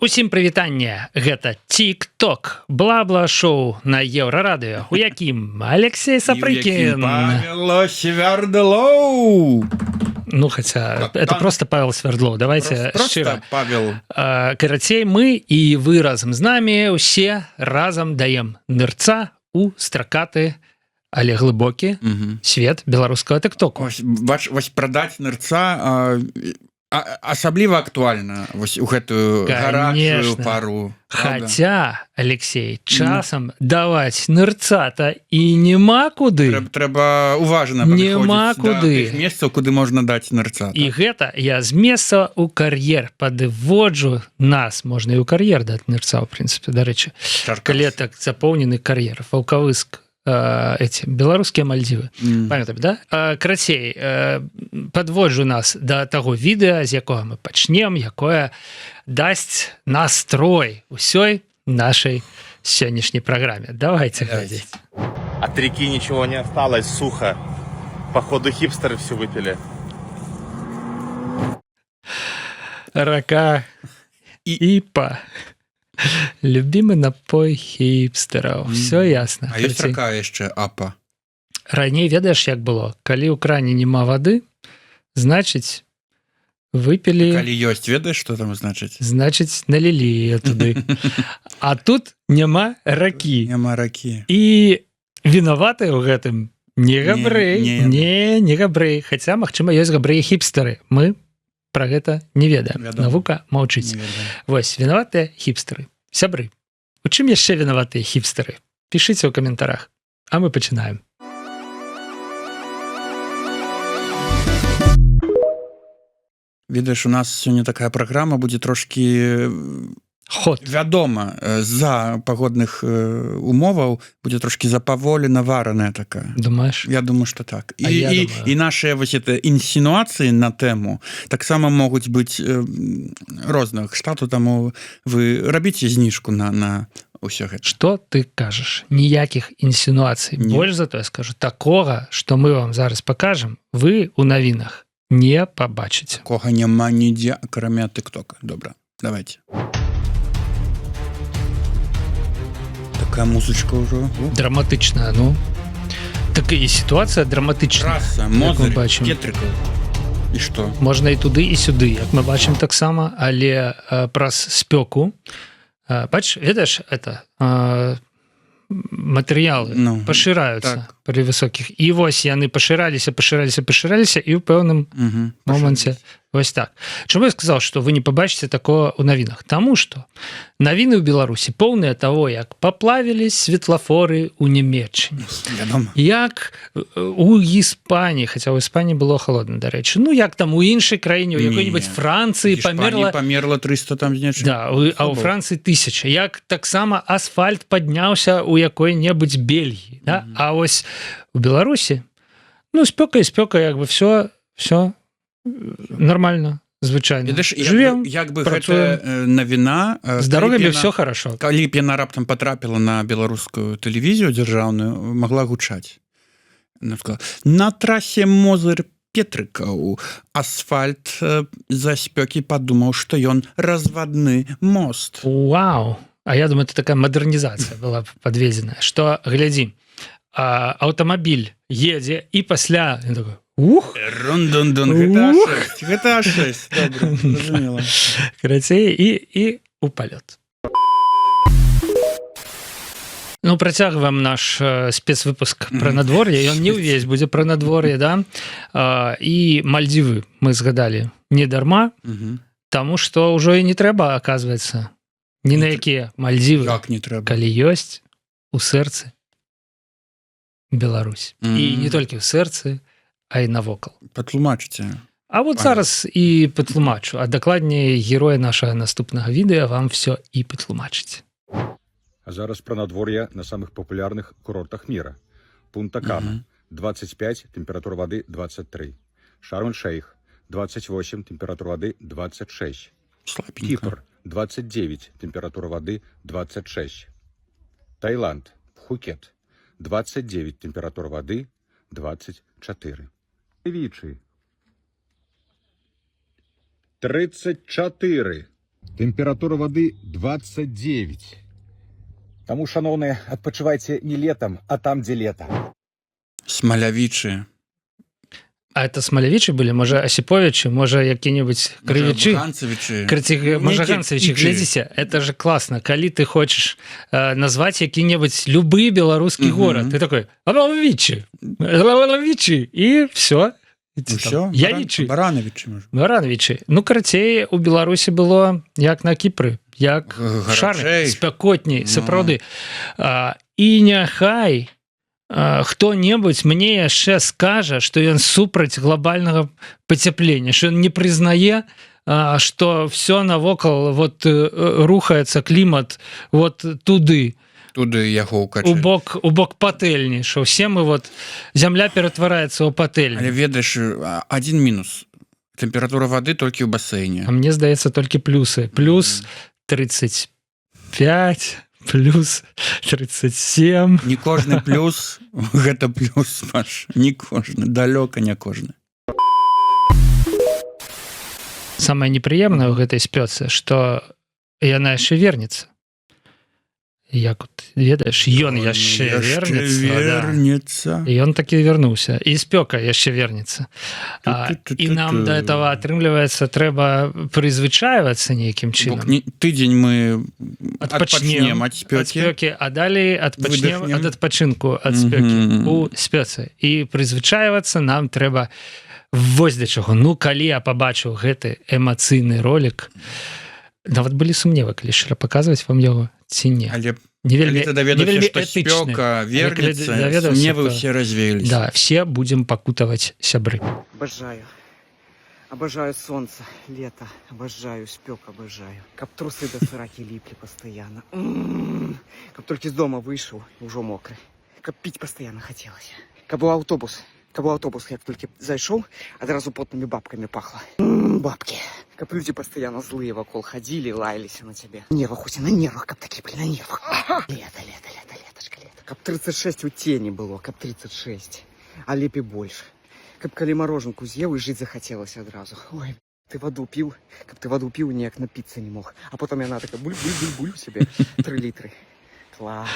Усім прывітанне, гэта TikTok, бла-бла-шоу на Еўрарадыё, у якім Алексей Сапрыкін. Павел Свердлоу. Ну, хотя, это просто Павел Свердлоу, давайте шчыра. Павел. Карацей, мы і вы разам з намі усе разам даем нырца у стракаты, але глыбокі свет беларускага тыктоку. Вось прадаць нырца асабліва актуальна вось у гэтую гарачую пару. Хаця, Алексей, часам даваць нырца-то і няма куды. Трэба уважна падыходзіць да тых месцаў, куды можна даць нырца. І гэта я з месца ў кар'ер падыводжу нас, можна і ў кар'ер даць нырца, ў прынцыпе, дарэчы. Калі так запоўнены кар'ер, Ваўкавыск, эти беларускія Мальдзівы. Памятаем, да? Карацей, падводжу нас да таго відэа, з якога мы пачнем, якое дасць настрой усёй нашай сённяшняй праграме. Давайте глядзець. От реки ничего не осталось, сухо. Походу хипстеры все выпили. Рака Іпа. Любимый напой хіпстэраў. Все ясно. А ёсць рака яшчэ Апа. Раней ведаеш, як было? Калі ў кране няма вады, значыць выпілі... Калі ёсць, ведаеш, што там значыць? Значыць, налілі яе туды. А тут няма ракі. Няма ракі. І вінаватыя ў гэтым не габрэй. Не габрэй. Хаця, магчыма, ёсць габрэі-хіпстары. Мы про гэта не ведаем. Навука маўчыць. Вось, вінаватыя хіпстары. Сябры, у чым яшчэ вінаватыя хіпстары? Пішыце ў каментарах. А мы пачынаем. Ведаеш, у нас сёння такая праграма будзе трошкі... Вядома, з-за пагодных умоваў будзе трошкі запаволена вараная такая. Думаеш? Я думаю, што так. І нашыя вось это інсінуацыі на тэму таксама могуць быць розных штату, таму вы рабіце зніжку на ўсё гэта. Што ты кажаш? Ніякіх інсінуацый. Больш за то я скажу, такога, што мы вам зараз пакажам, вы ў навінах не пабачыце. Кога няма нідзе, акрамя тыктока. Добра, давайте. Такая музычка ўжо. Драматычная, ну. Так і сітуацыя драматычная. Траса, Мозырь, Петрыкаў. І што? Можна і туды, і сюды, як мы бачым таксама, але праз спёку. Бач, ведаеш, это матэрыялы пашыраюцца пры высокіх. І вось яны пашыраліся, і ў пэўным моманце вось так. Чаму я сказал, што вы не пабачыце такое ў навінах? Таму што навіны ў Беларусі поўныя таго, як паплавілись светлафоры ў Нямецчыне. Як у Іспаніі, хаця ў Іспаніі было холодна, дарэчы. Ну, як там у іншай краіне, у якой-нибудь Францыі памерла 300 там з нечым. Да, а ў Францыі 1000. Як таксама асфальт падняўся ў якой-небудзь Бельгіі. Да? А вось у Беларусі, ну, спёка, як бы все нормально, звычайна. Жывем, як бы гэта навіна... Здаров'я все хорошо. Калі б яна раптам потрапіла на беларускую тэлевізію дзяржаўную, могла гучаць. На трасе Мозырь Петрыкаў асфальт за спёкі падумаў, што ён развадны мост. Вау! А я думаю, это такая мадэрнізацыя была подведзеная, што, глядзі, аўтамабіль едзе і пасля... Ух! Рун-дун-дун, гэта А6. Добра, зразумела. Карацей, і у палёт. Ну, працягваем наш спецвыпуск пра надвор'е. Ён не ўвесь будзе пра надвор'е, да? І Мальдзівы мы згадалі не дарма, таму што ўжо і не трэба, аказваецца, ні на якія Мальдзівы, калі ёсць у сэрцы Беларусь. І не толькі ў сэрцы, а і навокал. Патлумачыце. А вот зараз і патлумачу, а дакладней героя нашага наступнага відэа вам все і патлумачыць. А зараз пра надвор'е на самых папулярных курортах мира. Пунта-Кана 25, температура воды 23. Шарм-эль-Шейх 28, температура воды 26. Кипр 29, температура воды 26. Таиланд, Пхукет 29, температура воды 24. Вічы 34, Тэмпература вады 29. Таму, шаноўныя, адпачывайце не летам, а там, дзе лета. Смалявічы. А это Смалявічы былі, можа Асіповічы, можа які-небудзь Крывічы, можа Ганцевічы, глядзіце, это же класна, калі ты хочаш назваць які-небудзь любы беларускі горад, ты такой Лавічы, і все. Барановичы. Ну, карацей, у Беларусі было як на Кіпры, як шары, спякотней, сапраўды. І няхай хто-небудзь мне яшчэ скажа, што ён супраць глобальнага пацяплення, што ён не прызнае, што все навокал вот рухаецца клімат вот туды яго ўкачаць. У бок патэльні, што ўсе мы вот зямля ператвараецца ў патэльню. Але ведаеш, адзін мінус. Тэмпература вады толькі ў басейне. А мне здаецца толькі плюсы. Плюс 35, плюс 37. Не кожны плюс гэта плюс, Маш. Не кожны, далёка не кожны. Самае непрыемнае ў гэтай спёцы, што яна яшчэ вернецца. Як ведаеш, ён яшчэ вернецца. І ён такі вярнуўся. І спёка яшчэ вернецца. І нам да этого, атрымліваецца, трэба прызвычайвацца нейкім чынам. Тыдзень мы адпачнем ад спёкі, а далей адпачнем ад адпачынку ад спёкі у спёцы. І прызвычайвацца нам трэба вось да чаго. Ну, калі я пабачыў гэты эмацыйны ролик, нават былі сумневы, калі шчыра паказваць вам яго ці не. Але калі ты даведаўся, што спёка вернецца, сумневы ўсе развеяліся. Да, все будем пакутаваць сябры. Обожаю солнце, лето, обожаю спёк, обожаю. Каб трусы до сраки липли постоянно. Каб только из дома вышел, уже мокрый. Каб пить постоянно хотелось. Каб у автобус, як только зайшоў, адразу потными бабками пахло. Бабки. Каб люди постоянно злые вокол ходили, лаялись на тебе. Нервах, хоть и на нервах, каб такие, блин, на нервах. Летошка, лето. Каб 36 у тени было, каб 36. А лепи больше. Каб калі мороженку з'ел и жить захотелось одразу. Ой, ты воду пил, каб ты воду пил, ніяк напиться не мог. А потом она такая буль-буль-буль-буль себе 3 литры. Класс.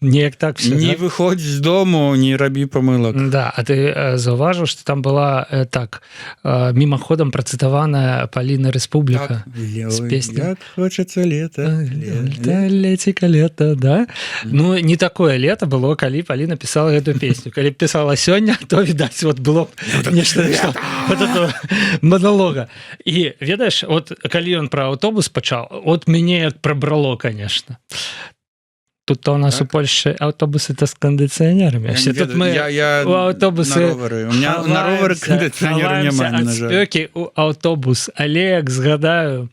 Неяк так все, не выходзь з дому, не рабі памылак. Да, а ты заўважыў, што там была так мімаходам працытаваная Паліна Рэспубліка з песняй. Як хочацца лета. Леціка лета, да? Ну, не такое лето было, калі Паліна пісала гэту песню. Калі пісала сёння, то, відаць, вот было нешта вот этого монолога. І, ведаеш, вот калі ён пра аўтобус пачаў, от мяне як прабрало, конечно. Тут-то у нас у Польши автобусы-то с кондиционерами. Тут мы у автобусы на ровары кондиционера няма, ад спёкі у автобус. Але, як згадаю,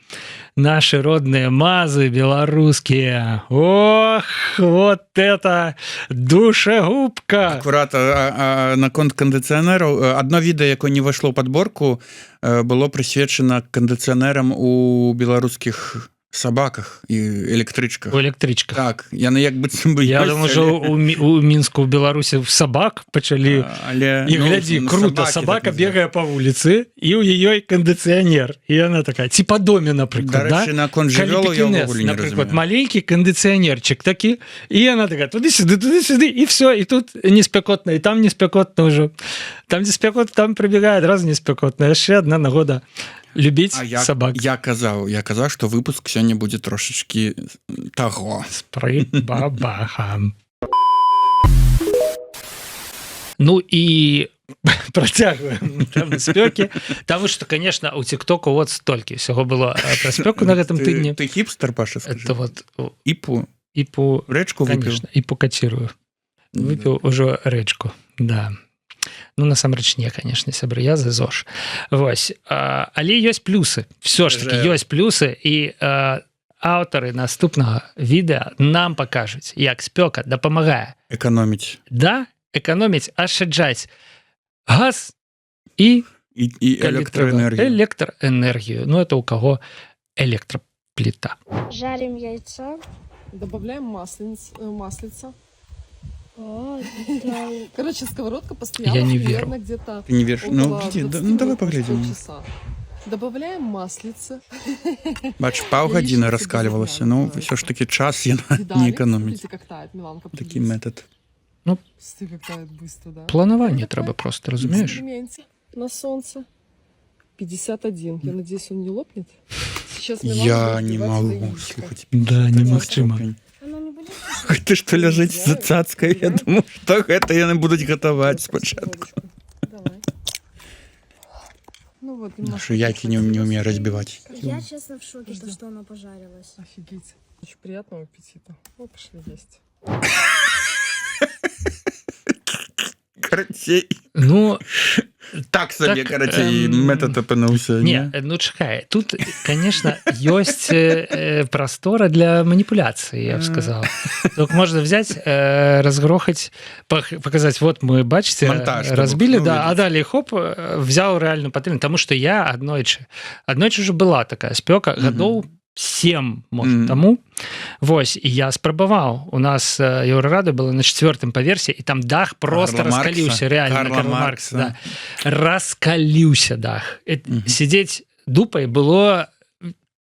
наши родные мазы белорусские. Ох, вот это душегубка! Аккурат, наконт кондиционеров. Одно відэа, якое не вошло в подборку, было присвечено кондиционерам у белорусских сабаках і электрычках. У электрычках. Так, яны як быццам бы я думаю, што у Мінску, у Беларусі сабак пачалі. І глядзі, круто, сабака бегае па вуліцы, і ў ёй кондыцыянер. І яна такая, ці па доме, напрыклад, да? Дарэчы, наконт жывёлаў я ўвогуле не разумею. Напрыклад, маленькі кондыцыянерчык такі, і яна такая, туды-сюды, і все, і тут не спякотна, і там не спякотна ўжо. Там, дзе спякотна, там прыбегае адразу не спякотна. Яшчэ адна нагода любіць сабак. Я казаў, што выпуск сёння будзе трошачкі таго. З прыбабахам. Ну і працягваем тэму спёкі. Таму што, конечно, у тиктоку вот столькі ўсяго было пра спёку на гэтым тыдні. Ты хіпстер, Паша, скажи? Это вот іпу рэчку выпіў. І покацірую. Выпіў ужо рэчку, да. Ну, насамрэч не, конечно, сябры, я за ЗОЖ. Вось. Але ёсць плюсы. Все ж таки ёсць плюсы, і аўтары наступнага відэа нам пакажуць, як спёка дапамагае эканоміць. Да, эканоміць, ашчаджаць газ і электроэнергію. Ну, это у каго электропліта. Жарим яйцо. Добавляем маслица. Да. Короче, сковородка постоянно. Я не верю. Где-то Ты не веришь? Ну, давай поглядим. Добавляем маслица. Бач, паўгадзіны Яичница раскальвалася. без Ну, мяса. все ж таки час яна Видали? не экономіць. Смотрите, как тает, Миланка. Такі поделись. метод. Смотри, как тает быстро, да? Планаванне трэба просто, разумееш? Эксперименте на солнце. 51. Я надеюсь, он не лопнет. Сейчас Я Милана будет не вбивать могу, свои яичко. слухайте. Да, немагчыма. Ты што ляжыць за цацкай? Я думаю, што гэта яны будуць гатаваць спачатку. Давай. Ну вот, Нашы яйкі не умею разбіваць. Я, честно, в шоке, то, что она пожарилась. Офигеть. Очень приятного аппетита. Ну, пошли есть. Карацей. Ну, Так сабе, Так, карацей, метод апынуўся. не, ну чакай, тут, конечно, ёсць прастора для маніпуляцыі, я б сказал. Только можно взять, разгрохать, показать, вот мы, бачите, Монтаж, разбили, ну, да, видите. а далее хоп, взял реально патэльню, потому что я аднойчы уже была такая спёка, гадоў 7, может, Мгм. тому. Вось, і я спрабаваў. У нас Еўрарада была на 4-м паверсе, і там дах просто Карла Маркса. раскаліўся, реально, Карла Карла Маркса. Маркса, да. Раскаліўся дах. Мгм. Сидзець дупай было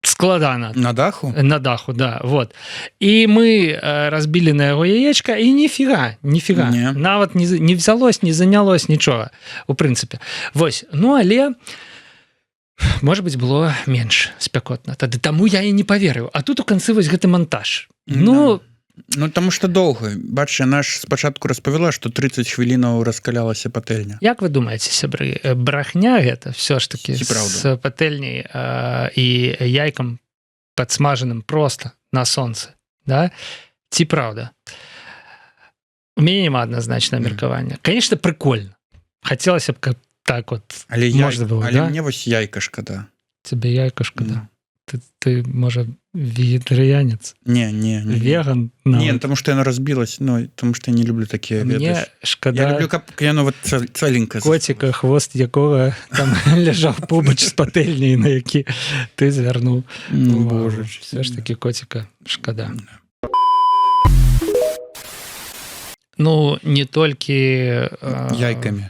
складана. На даху? На даху, да, вот. І мы разбілі на яго яечка, і ніфіга. Не. Нават не взялось, не занялось нічога, у прынцыпе. Вось, ну, але может быть, было менш спякотна. Тады таму я і не паверыў. А тут у канцы вось гэты монтаж. Ну, Ну, таму што доўга. Бач, яна ж спачатку распавяла, што 30 хвілінаў раскалялася патэльня. як вы думаеце, сябры, брахня гэта все ж таки Ці праўда? з патэльняй і яйкам падсмажаным просто на сонцы, да? Ці праўда? У мяне няма адназначнага меркавання. Конечно, прикольно. Хацелася б, каб так вот Але, можна было, але да? мне вось яйка шкада. Тебе яйка шкода. Ты, можа, вегетарыянец, Не. веган? Не, нават? тому што яно разбілась, ну, тому што я не люблю такія, Мне ведаеш. Я шкада люблю, каб яно вот цэленька. коціка, хвост якога там ляжаў побач з патэльняй, на які ты звярнуў. Боже. Все ж таки котика шкада. Ну, не толькі Яйкамі.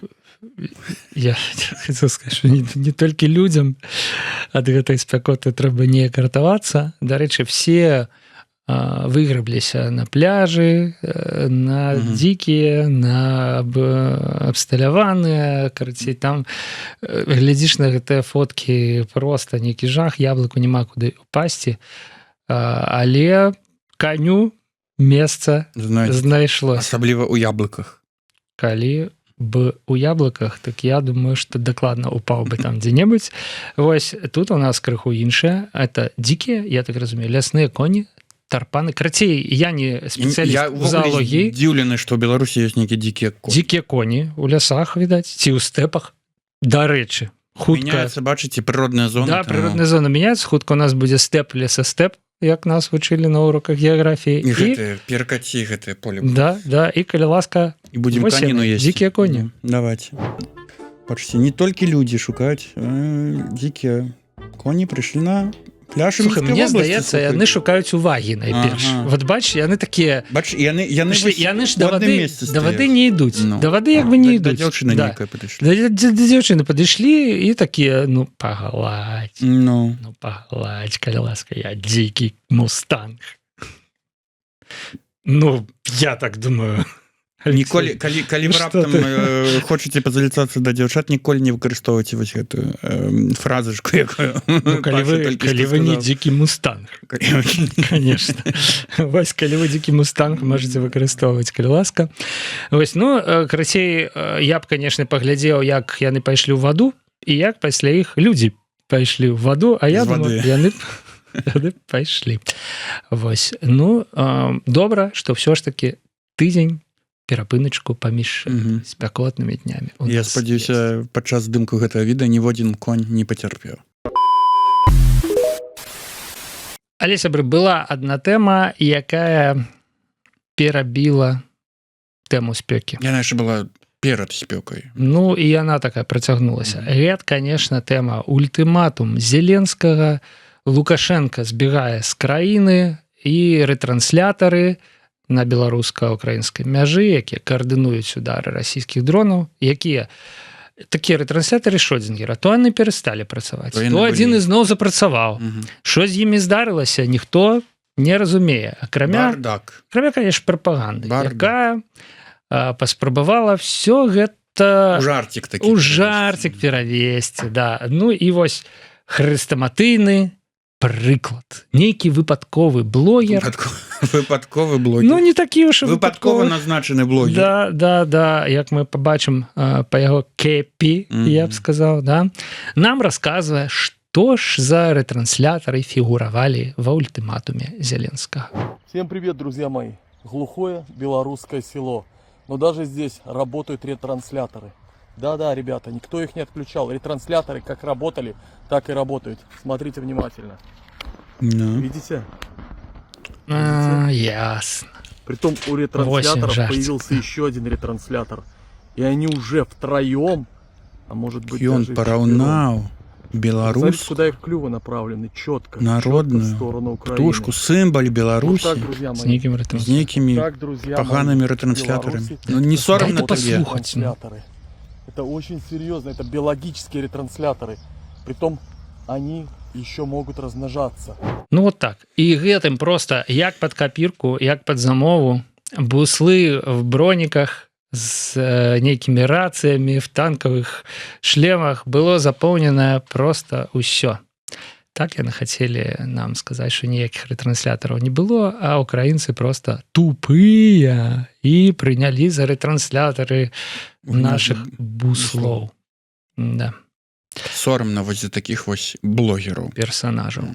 я хотел сказать, что не толькі людзям ад гэтай спякоты трэба неяк ратавацца. Дарэчы, все выграбліся на пляжы, на Мгм. дзікія, на абсталяваныя, карацей, там глядзіш на гэтыя фоткі, просто нейкі жах, яблыку няма куды упасці, але каню месца Знаеце, знайшлось. асабліва ў яблыках. Калі б у яблыках, так я думаю, што дакладна упаў бы там дзе-небудзь. Вось тут у нас крыху іншае. Это дзікія, я так разумею, лясныя коні, тарпаны. Карацей, я не спецыяліст Я у заалогіі. здзіўлены, што ў Беларусі ёсць нейкія дзікія коні. Дзікія коні у лясах, відаць, ці ў стэпах. Дарэчы, хутка... Мяняецца, бачыце, прыродная зона. Да, там, прыродная зона мяняецца, хутка у нас будзе стэп, лесастэп, як нас вучылі на уроках геаграфіі. І гэтыя перакаці гэтае поле. Да, і калі ласка, І будзем вось каніну яны, есці. дзікія коні. Ну, давайте. Бачыце, не толькі людзі шукаюць, дзікія коні прыйшлі на пляж. Слухай, мне здаецца, яны шукаюць увагі найперш. Ага. Вот бач, яны такія... Бач, яны Яны ж да у адным вады, месцы да вады стаяць. не ідуць. Ну. Да вады як бы не Да ідуць. дзяўчына Да. нейкая падышлі. Да дзяўчыны падышлі і такія, ну, пагладь, Ну, калі ласка, я дзікі мустанг. Ну, я так думаю. ніколі, калі вы Што раптам ты? хочаце пазаліцацца да дзяўчат, ніколі не выкарыстоўвайце вось гэтую фразачку, якую Ну, калі вы не дзікі мустанг. Конечно. Вось, калі вы дзікі мустанг, можете выкарыстоўваць, калі ласка. Вось, ну, карацей, я б, конечно, паглядзеў, як яны пайшлі ў ваду, і як пасля іх людзі пайшлі ў ваду, а я З думаю, вады. яны пайшлі. Вось, ну, добра, што ўсё ж таки тыдзень перапыначку паміж Мгм. спякотнымі днямі. у Я нас ёсць. спадзяюся, падчас здымку гэтага відэа ніводзін конь не пацярпеў. Але, сябры, была адна тэма, якая перабіла тэму спёкі. Яна яшчэ была перад спёкай. Ну, і яна такая працягнулася. Гэта, конечно, тэма ультыматум Зеленскага. Лукашенко збегае з краіны, і ретранслятары на беларуска-украінскай мяжы, якія каардынуюць удары расійскіх дронаў, якія такія рэтрансляторы Шрёдзінгера, то яны перасталі працаваць, То яны то адзін былі. ізноў запрацаваў. Што з імі здарылася, ніхто не разумее, акрамя, Бардак. конечно, прапаганды, Бардак. якая паспрабавала все гэта Жартик такі. у жартик перавесці, да. Ну і вось хрэстаматыйны прыклад. Нейкі выпадковы блогер, Выпадковы блогер. ну не такі ўж і Выпадкова выпадковы. назначены блогер. Да, як мы побачым па яго кепі, я б сказаў, да, нам расказвае, што ж за рэтрансляторы фігуравалі ва ультыматуме Зеленскага. Всем привет, друзья мои. Глухое белорусское село. Но даже здесь работают ретрансляторы. Да-да, ребята, никто их не отключал. Ретрансляторы как работали, так и работают. Смотрите внимательно. Ну. Видите? Ясно. Притом у ретрансляторов жартиков. появился еще один ретранслятор. И они уже втроем, а может быть Ён даже и параўнаў вчетвером. Смотрите, Беларусь, куда их клювы направлены. Четко. народную в сторону Украины. птушку, символь Вот Беларусі так, друзья З мои. нейкім з рэтранслятором. нейкімі Так, друзья погаными мои, ретрансляторами. Беларуси Ну не соромно Дайте тебе. послухать. ретрансляторы. Это очень серьезно, это биологические ретрансляторы. Притом они еще могут размножаться. Ну вот так. І гэтым просто як пад капірку, як пад замову буслы в броніках з нейкімі рацыямі в танкавых шлемах было запоўненае просто ўсё. Так яны хацелі нам сказаць, што ніякіх рэтранслятораў не было, а украінцы просто тупыя і прынялі за рэтрансляторы наших буслоў. Да, Соромно вось за таких вось блогераў. персонажаў.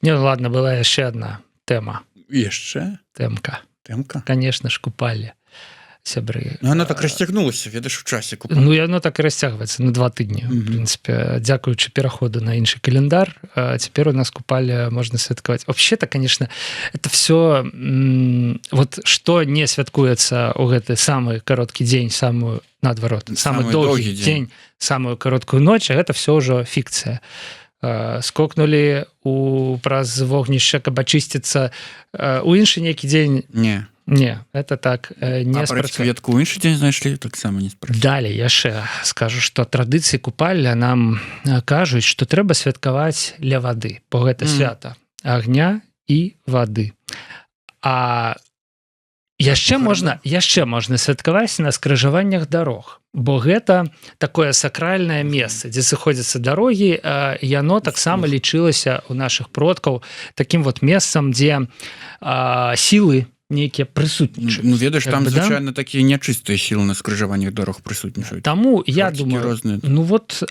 Не, ладно, была яшчэ одна тэма. Яшчэ Тэмка. тэмка. Конечно ж, купалі сябры. Ну, она так расцягнулася, ведаеш, у часе купа. Ну, яно так і расцягваецца на 2 тыдні. В принципе, дзякуючы пераходу на іншы календар, цяпер у нас купалі можна святкаваць. Вообще-то, конечно, это все вот што не святкуецца ў гэты самы кароткі дзень, самую наадварот, самы доўгі дзень, самую кароткую ноч, гэта все ўжо фікцыя. Скокнулі праз вогнішча, каб ачысціцца у іншы нейкі дзень. Не, это так не А браць кветку ў іншы дзень знайшлі, таксама не спрацавала. Далей яшчэ скажу, што традыцыі купальля нам кажуць, што трэба святкаваць ля вады, бо гэта свята агня і вады. А яшчэ можна святкаваць на скрыжаваннях дарог, бо гэта такое сакральнае месца, дзе сыходзяцца дарогі, яно таксама лічылася у нашых продкаў такім вот месцам, дзе сілы нейкія прысутнічаюць. Ну, ведаеш, там, Як бы, да? звычайна, такія нячыстыя сілы на скрыжаваннях дарог прысутнічаюць. Таму я Практыкі думаю, розныя. ну вот,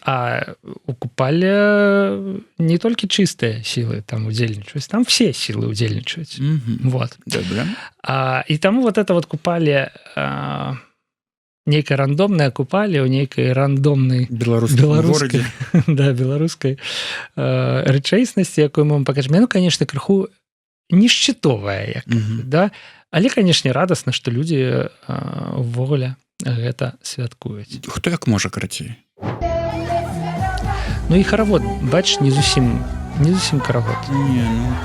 у купалля не толькі чыстыя сілы там удзельнічаюць, там все сілы удзельнічаюць. Вот. Добра. І таму вот это вот купале, нейкая рандомная купале ў нейкай рандомнай беларускай да, беларускай рэчаіснасці, якую мы вам пакажем. Ну, конечно, крыху не шчытовая, як, да? Але, канешне, радасна, што людзі увогуле гэта святкуюць. Хто як можа карацей? Ну і харавод, бач, не зусім каравод. Не, ну...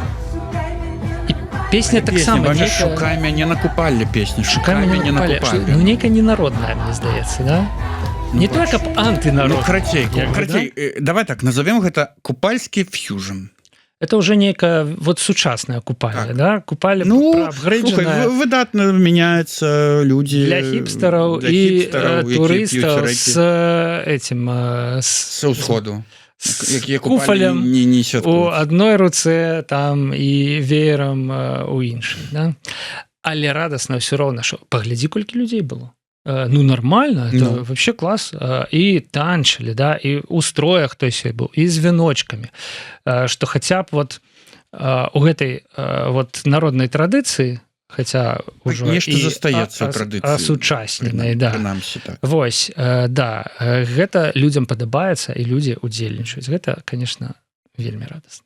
І песня таксама бачиш, шукай мяне на купалле песня. Шукай мяне на купалле. Ну, нейкая ненародная, мне здаецца, да? Не то, каб антынарод. Ну, карацей, давай так, назовем гэта купальскі фьюжн. Это уже некая вот сучасная купальня, да? Купальня слухай, выдатна меняются люди для хипстеров и туристов с этим с усходу, с куфалем у одной руце там и веером у іншай, да? Але радостно все равно, что погляди, колькі людей было. Ну, нормально, это вообще класс. И танчили, да, и у строях, то есть был, и с веночками. Что хотя бы вот у этой вот народной традиции, хотя уже нешта застаецца традыцыі асучасненай, да. Так. Вось, да, гэта людям падабаецца, і людзі удзельнічаюць. Гэта, конечно, вельмі радасна.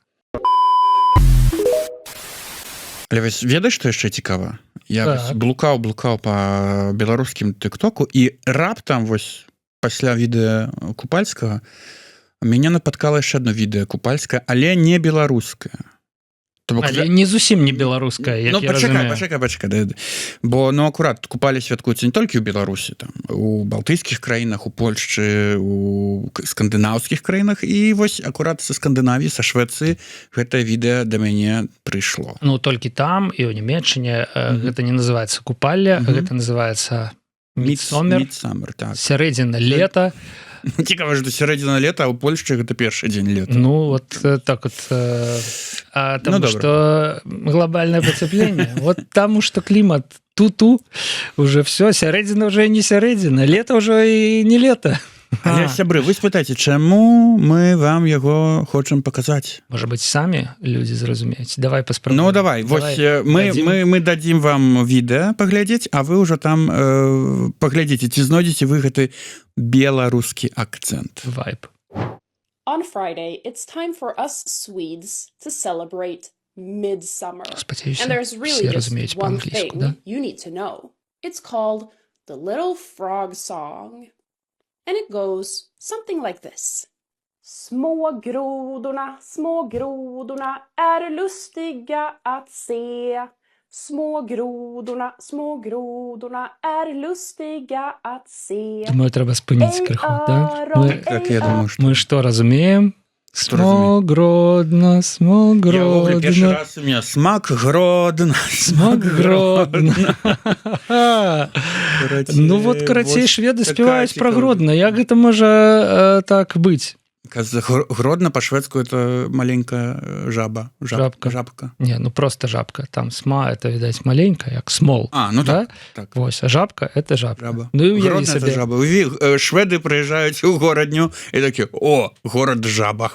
Але вось ведаеш, што яшчэ цікава? Я блукаў па беларускім тыктоку, і раптам вось пасля відэа купальскага мяне напаткала яшчэ одно відэа купальскае, але не беларускае. То бок, Але не зусім не беларуская, як ну, я разумею. пачакай. Бо, ну, акурат, купалі святкуюцца не толькі ў Беларусі, там, у балтыйскіх краінах, у Польшчы, у скандынаўскіх краінах, і вось акурат са Скандынавіі, са Швецыі гэтае відэа да мяне прыйшло. Ну, толькі там і ў Нямецчыне гэта не называецца купалля, гэта называецца Мідсомер, так. сярэдзіна лета. Цікава, што сярэдзіна лета, а ў Польшчы гэта першы дзень лета. Ну, вот так вот. Потому что глобальное потепление. Вот потому что климат ту-ту, уже все, сярэдзіна уже не сярэдзіна, лето уже и не лето. Але, сябры, вы спытайце, чаму мы вам яго хочам паказаць? Может быть, самі людзі зразумеюць. Давай паспрабуем. Ну, давай. Вось мы дадзім вам відэа паглядзець, а вы ўжо там паглядзіце, ці знойдзеце вы гэты беларускі акцэнт. Вайб. On Friday, it's time for us Swedes to celebrate Midsummer. Спадзяюся, And there's really все just разумеюць one па-англійску, thing да? you need to know. It's called the Little Frog Song. And it goes something like this. Små grodorna är lustiga att se. Små grodorna är lustiga att se. Думаю, трэба спыніць крыху, да? Так, я думаю, што... Мы што разумеем? Смогродна. Я ўвогуле першы раз у меня смак гродна. Ну вот, карацей, шведы спяваюць пра Гродна. Як гэта можа так быць? Гродна по-шведску это маленькая жаба. Жабка. Не, ну просто жабка. Там сма, это, видать, маленькая, як смол. Ну да? так. Вось, а жабка — это жабка. Жаба. Ну і уяві Гродна сабе. это жаба. Шведы прыязджаюць у горадню і такі, о, горад жаба.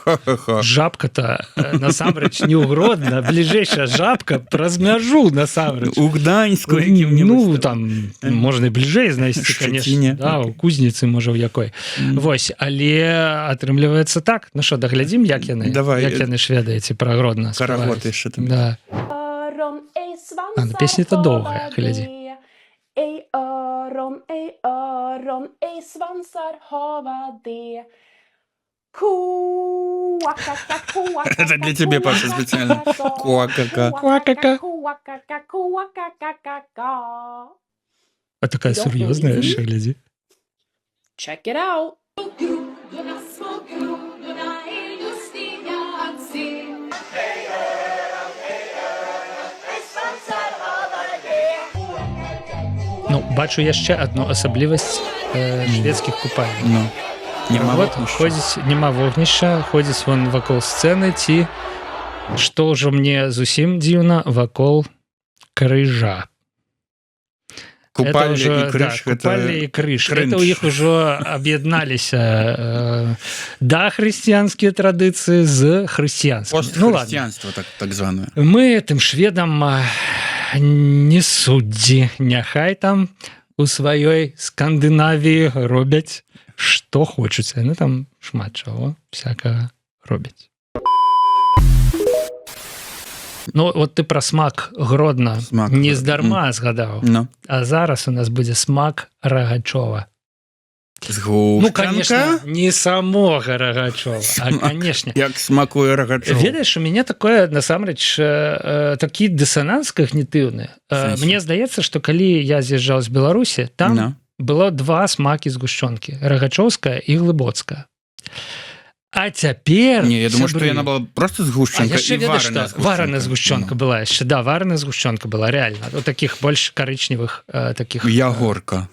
Жабка-то насамрэч не ў Гродна, бліжэйшая жабка праз мяжу насамрэч. У Гданьску якім-небудзь. Ну, там можна і бліжэй знайсці, конечно. Да, у кузніцы, можа, ў якой. Вось, але атрымліваецца так. Ну що, доглядім, як яны шведы ці пра Гродна спяваюць. Караготы яшчэ там. Да. Ну песня-то доўгая, глядзі. Ej öron, ej svansar hava det. Это для тебя, Паша, специально. Куакака. А такая серьезная, ещё, гляди. Check it out. Ну, бачу яшчэ одну асаблівасць шведскіх купальняў. Ну, нема вогнішча, ходзіць вон вакол сцэны, ці, што ўжо мне зусім дзіўна, вакол крыжа. Купальня і крыж. Купальня і крыж. Это ў іх ужо аб'ядналіся дахрысціянскія традыцыі з хрысціянскімі. Постхрысціянства, так званае. Мы тым шведам не суддзі. Няхай там у сваёй Скандынавіі робяць што хочуць. Яны там шмат чаго всякага робяць. Ну, вот ты пра смак Гродна не здарма згадаў. А зараз у нас будзе смак Рагачова. Ну, конечно, не самога Рагачова, а, конечно. Як смакуе Рагачова. Ведаеш, у мяне такое, насамрэч, такі дысананс когнітыўны. Мне здаецца, што калі я з'язджаў з Беларусі, там было два смакі згушчонкі. Рагачоўская і глыбоцкая. А цяпер... Не, я думаю, што яна была просто згушчонка і вараная згушчонка. Вараная згушчонка была яшчэ. Да, вараная згушчонка была, реально. У таких больш карычневых таких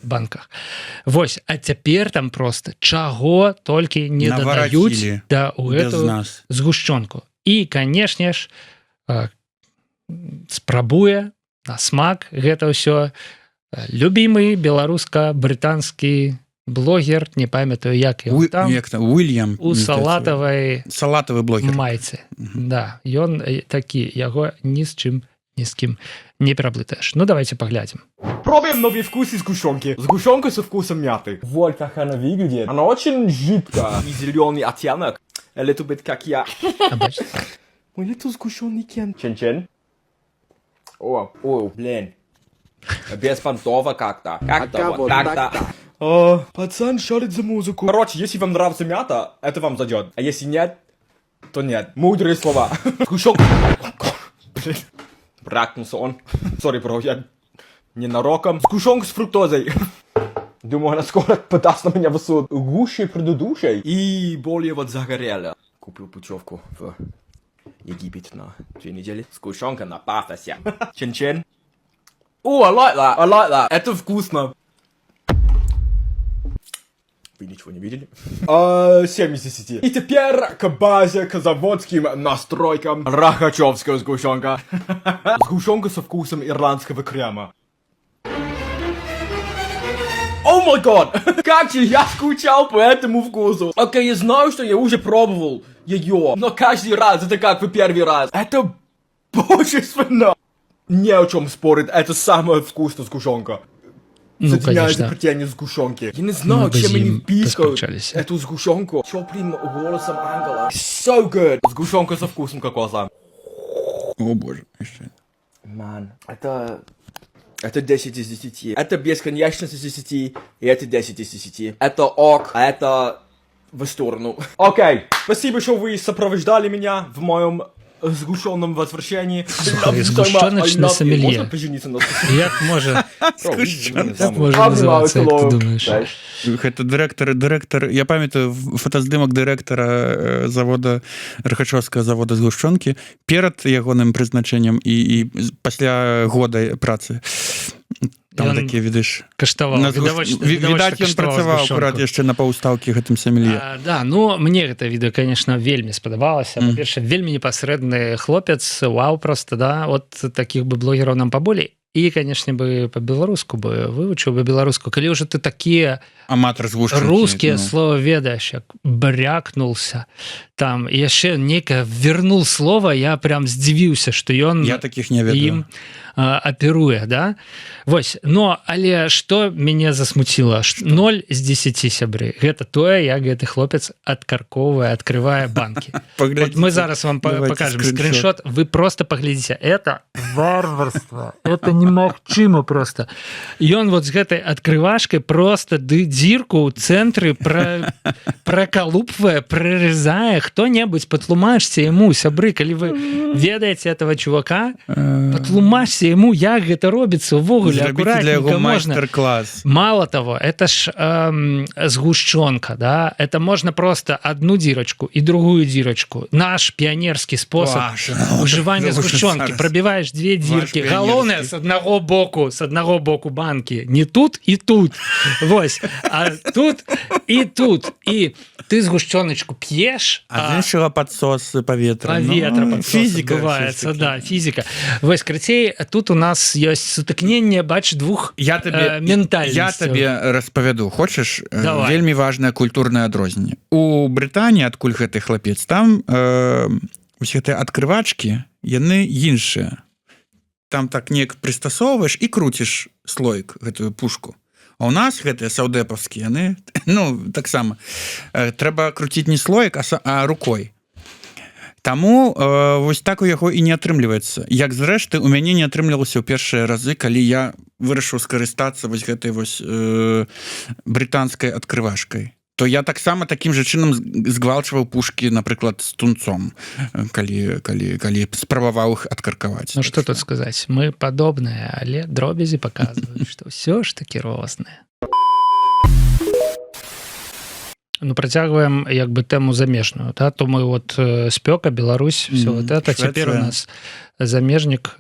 банках. Вось, а цяпер там просто чаго толькі не дадаюць у эту згушчонку. І, канешне ж, спрабуе на смак гэта ўсё любімы беларуска-брытанскі блогер, не памятаю, як ён там, Уильям, у салатавай блогер. майцы. Да, ён такі, яго ні з кім не пераблытаеш. Ну, давайте поглядим. Пробуем новые вкусы сгущенки. Сгущенка со вкусом мяты. Вот как она выглядит. Она очень жидкая. И зеленый оттенок. A little bit как я. Мой little сгущенный кен. Чен-чен. О, блин. Беспонтово как-то. Как-то. Пацан шарит за музыку. Короче, если вам нравится мята, это вам зайдет. А если нет, то нет. Мудрые слова. Сгущенка. блин. Бракнулся он. Сори, бро, я ненароком. Сгущенка с фруктозой. Думаю, она скоро подаст на меня в суд. Гуще предыдущей. И более вот загорело. Купил путевку в Египет на 2 недели. Сгущенка на пафосе. Чин-чин. О, I like that. Это вкусно. Вы ничего не видели? 7 из 10. И теперь к базе, к заводским настройкам. Рахачевская сгущенка. Сгущенка со вкусом ирландского крема. О май гад! Как же я скучал по этому вкусу. Окей, я знаю, что я уже пробовал ее, но каждый раз это как в первый раз. Это божественно. Не о чем спорить, это самая вкусная сгущенка. Ну, Соединяется конечно. притяние сгущенки. Я не знаю, Мы бы чем с они ним пискают поскучались. эту сгущенку. Теплым голосом ангела. So good. Сгущенка со вкусом кокоса. О боже, еще. Ман, это 10 из 10. Это бесконечность из 10, и это 10 из 10. Это ок, а это в сторону. Окей, спасибо, что вы сопровождали меня в моем сгущенном возвращении. Сгущеночный сомелье. Можно пожениться на Як може Можно називатися, як ти думаєш? Гэта дырэктар я памятаю фотаздымак дырэктара завода рахачоўскага завода згушчонкі перад ягоным прызначэннем і пасля года працы там Ён такі відыш каштаваў. відаць ён працаваў акурат яшчэ на паўстаўкі гэтым сомелье. Да, ну мне гэта відэо, конечно, вельмі спадабалася. Па-перша, вельмі непасрэдны хлопец, вау просто, да, от таких бы блогераў нам паболей. І, конечно, бы по-беларуску бы вывучыў бы беларуску. Калі ўжо ты такія аматар згушчонкі рускія слова ведаеш, як брякнулся, там яшчэ некае вернул слова, я прям здзівіўся, што ён я таких не ведаю. ім аперуе, да? Вось, но, але што мяне засмуціла? 0 з 10, сябры. Гэта тое, як гэты хлопец адкарковвае, открывае банкі. Вот мы зараз вам покажем скриншот. Вы просто поглядзіце. Это варварство. Это немагчыма просто. Ён вот з гэтай открывашкай просто дзірку ў цэнтры прокалупвае, прорезае. Хто-небудзь патлумачце яму, сябры, калі вы ведаеце этого чувака, патлумачце ему, як гэта робіцца увогуле аккуратненько можно. Мало того, это ж сгущенка, да, это можно просто одну дырочку и другую дырочку. Наш пионерский способ уживания сгущенки. Пробиваешь 2 дырки. Головне с одного боку банки. Не тут и тут. Вось. А тут и тут. И ты сгущеночку пьешь. А з іншого подсос паветра. Физика бывается, да, физика. Вось, крацей, тут у нас есть сутыкнение, бач, двух ментальностей. Я тебе распавяду. Хочешь? Вельмі важное культурное адрозненне. У Брытаніі, адкуль гэты хлапец, там усе гэтыя адкрывачкі, яны іншыя. Там так неяк прыстасоўваеш і круціш слоік, гэтую пушку. А у нас гэтыя саўдэпаўскія, яны, ну, таксама, трэба круціць не слоік, а рукой. Таму вось так у яго і не атрымліваецца. Як зрэшты, у мяне не атрымлівалася ў першыя разы, калі я вырашыў скарыстацца вось гэтай вось брытанскай адкрывашкай. То я таксама такім жа чынам згвалчваў пушкі, напрыклад, з тунцом, калі спрабаваў іх адкаркаваць. Ну, што тут сказаць? Мы падобныя, але дробязі паказваюць, што ўсё ж такі розныя. Ну, працягваем як бы тэму замежную, да? То мы вот спёка, Беларусь, все вот это. Цяпер у нас замежнік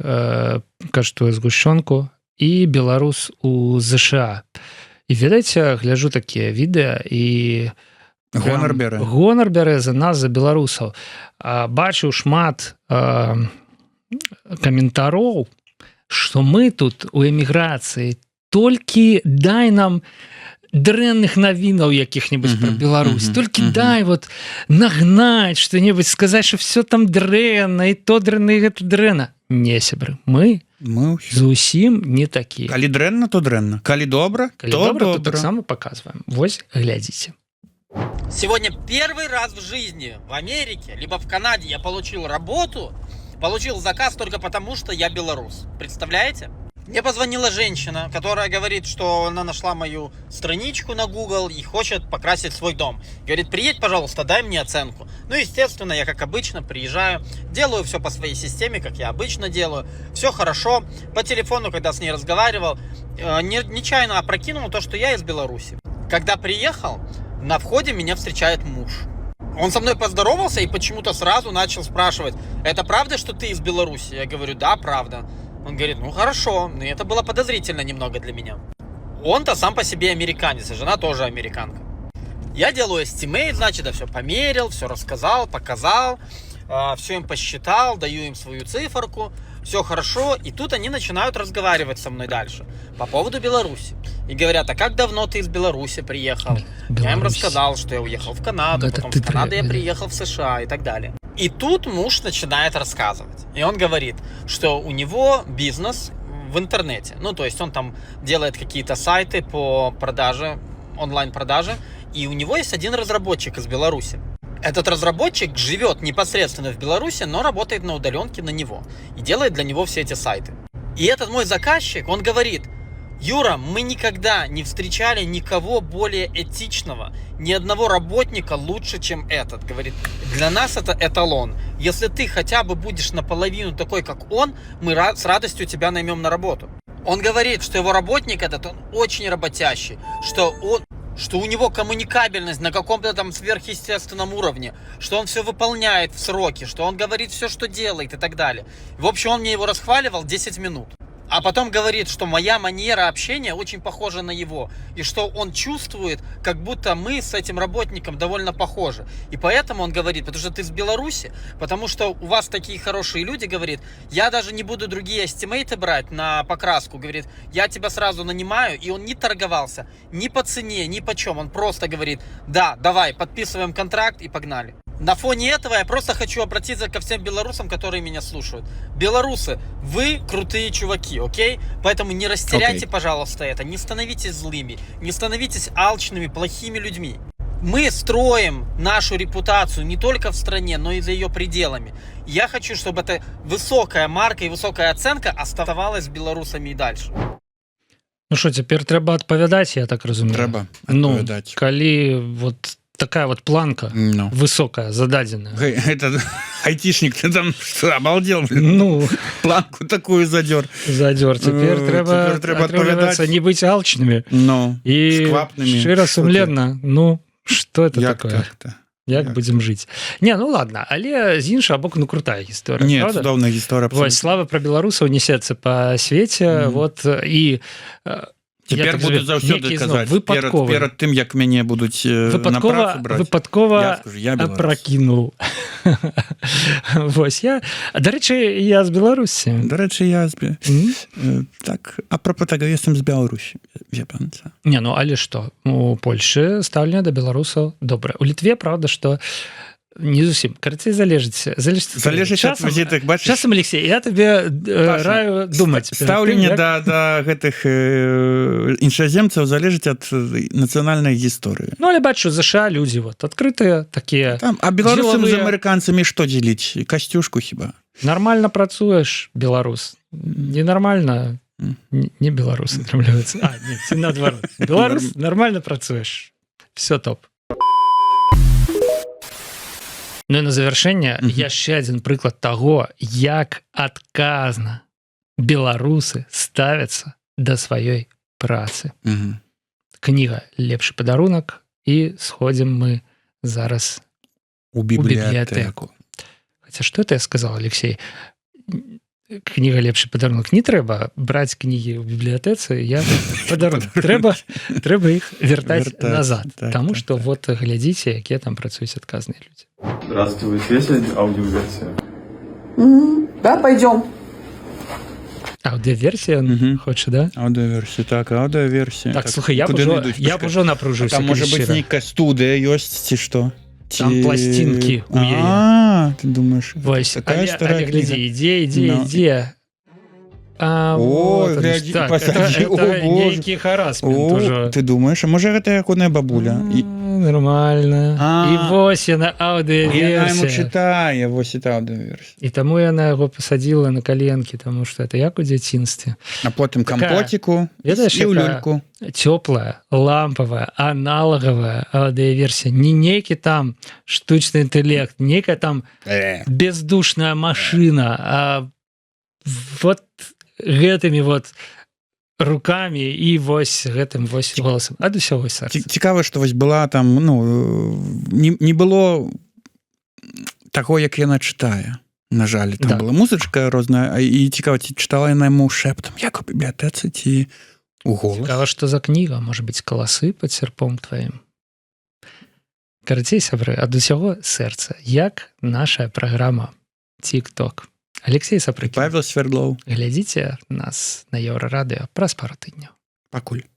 каштуе згушчонку і беларус у ЗША. І ведаеце, гляджу такія відэа і гонар бярэ за нас, за беларусаў. Бачыў шмат каментароў, што мы тут у эміграцыі толькі дай нам дрэнных навінаў якіх-небудзь про Беларусь. Толькі дай вот нагнаць што-небудзь, сказаць, што все там дрэнна, і то дрэнна, і гэта дрэнна. Не, сябры, мы зусім не такія. Калі дрэнна, то дрэнна. Калі добра, то добра. То таксама показываем. Вось, глядзіце. Сегодня первый раз в жизни в Америке, либо в Канаде я получил работу, получил заказ только потому, что я белорус. Представляете? Мне позвонила женщина, которая говорит, что она нашла мою страничку на Google и хочет покрасить свой дом. Говорит, приедь, пожалуйста, дай мне оценку. Ну, естественно, я, как обычно, приезжаю, делаю все по своей системе, как я обычно делаю. Все хорошо. По телефону, когда с ней разговаривал, нечаянно опрокинул то, что я из Беларуси. Когда приехал, на входе меня встречает муж. Он со мной поздоровался и почему-то сразу начал спрашивать, это правда, что ты из Беларуси? Я говорю, да, правда. Он говорит, ну хорошо, и это было подозрительно немного для меня. Он-то сам по себе американец, и жена тоже американка. Я делаю estimate, значит, я все померил, все рассказал, показал, все им посчитал, даю им свою циферку, все хорошо, и тут они начинают разговаривать со мной дальше по поводу Беларуси. И говорят, а как давно ты из Беларуси приехал? Я им рассказал, что я уехал в Канаду, потом в Канаду я приехал в США и так далее. И тут муж начинает рассказывать. И он говорит, что у него бизнес в интернете. Ну, то есть он там делает какие-то сайты по продаже, онлайн-продаже. И у него есть один разработчик из Беларуси. Этот разработчик живет непосредственно в Беларуси, но работает на удаленке на него. И делает для него все эти сайты. И этот мой заказчик, он говорит, Юра, мы никогда не встречали никого более этичного, ни одного работника лучше, чем этот. Говорит, для нас это эталон. Если ты хотя бы будешь наполовину такой, как он, мы с радостью тебя наймем на работу. Он говорит, что его работник этот, он очень работящий, что у него коммуникабельность на каком-то там сверхъестественном уровне, что он все выполняет в сроки, что он говорит все, что делает и так далее. В общем, он мне его расхваливал 10 минут. А потом говорит, что моя манера общения очень похожа на его. И что он чувствует, как будто мы с этим работником довольно похожи. И поэтому он говорит, потому что ты из Беларуси, потому что у вас такие хорошие люди, говорит, я даже не буду другие эстимейты брать на покраску. Говорит, я тебя сразу нанимаю. И он не торговался ни по цене, ни по чем. Он просто говорит, да, давай, подписываем контракт и погнали. На фоне этого я просто хочу обратиться ко всем белорусам, которые меня слушают. Белорусы, вы крутые чуваки, окей? Поэтому не растеряйте, пожалуйста, это. Не становитесь злыми, не становитесь алчными, плохими людьми. Мы строим нашу репутацию не только в стране, но и за ее пределами. Я хочу, чтобы эта высокая марка и высокая оценка оставалась с белорусами и дальше. Ну что, теперь треба адпавядаць, я так разумею. Трэба Ну, адпавядаць. калі вот такая вот планка высокая, зададзеная. Это айтишник, ты там что, обалдел, блин? Ну, планку такую задер. Теперь трэба атрымліваецца не быць алчнымі і шчыра сумленна. Ну, что это такое? Як будзем жыць? Не, ну ладно, але з іншага боку, ну крутая гісторыя. Не, цудоўная гісторыя. Вось, слава пра беларусаў несецца па свеце, вот, і Цяпер буду заўсёды казаць, перад тым, як мяне будуць на працу браць, выпадкова апракінуў. Вось, я... Дарэчы, я з Беларусі. Дарэчы, я з... Так, апропо таго, я сам з Беларусі. Не, ну, але што? У Польшы стаўленне да беларусаў добрае. У Літве, правда, што не зусім. Карацей, залежыць ад візітак, бачыш? Часам, Алексей, я табе раю думаць. Стаўленне да гэтых іншаземцаў залежыць ад нацыянальнай гісторыі. Ну, але бачу, ЗША людзі вот адкрытыя, такія. А беларусам з амерыканцамі што дзеліць? Касцюшку хіба? Нормально працуеш, беларус. Ненармальна, не беларус, атрымліваецца. А, не, ці наадварот. Беларус, нормально працуеш. Все топ. Ну і на завяршэнне яшчэ адзін прыклад таго, як адказна беларусы ставяцца да сваёй працы. Кніга «Лепшы падарунак», і сходзім мы зараз у бібліятэку. Хаця што это я сказал, Алексей? Кніга «Лепшы падарунак». Не трэба браць кнігі ў бібліятэцы, я падарунак. Трэба іх вяртаць назад. Таму што вот глядзіце, якія там працуюць адказныя людзі. Здравствуйте, вы есть аудиоверсия? Да, пойдем. Аудиоверсия хочешь, да? Аудиоверсия, так, аудиоверсия. Так, слухай, я б уже напружился. Там может быть нейкая студия ёсць, ці што? Там пластинки у яе. А, ты думаешь? Вось, але гляди, ідзе. О, гляди, это нейкі харассмент уже. Ты думаешь, а можа гэта ягоная бабуля? нормально. І вось яна Яна яму аўдыёверсія. чытае, вось і та аўдыёверсія. І таму яна яго пасадзіла на каленкі, таму што это як у дзяцінстве. А потым кампотіку Ведаеш, і ў люльку. Цёплая, лампавая, аналагавая аўдыёверсія. Не нейкі там штучны інтэлект, нейкая там бездушная машына, а вот гэтымі вот руками і вось гэтым вось голасам ад усяго сэрца. Цікава, што вось была там, не было таго, як яна чытае. На жаль, там была музычка розная, і цікава, ці чытала яна яму шэптам, як у бібліятэцы, ці у голас. Цікава, што за кніга, можа быць, каласы пад серпом тваім. Карацей, сябры, ад усяго сэрца, як наша праграма TikTok. Алексей Сапрыкін. Павел Свердлоў. Глядзіце нас на Еўрарадыё праз пару тыдняў. Пакуль.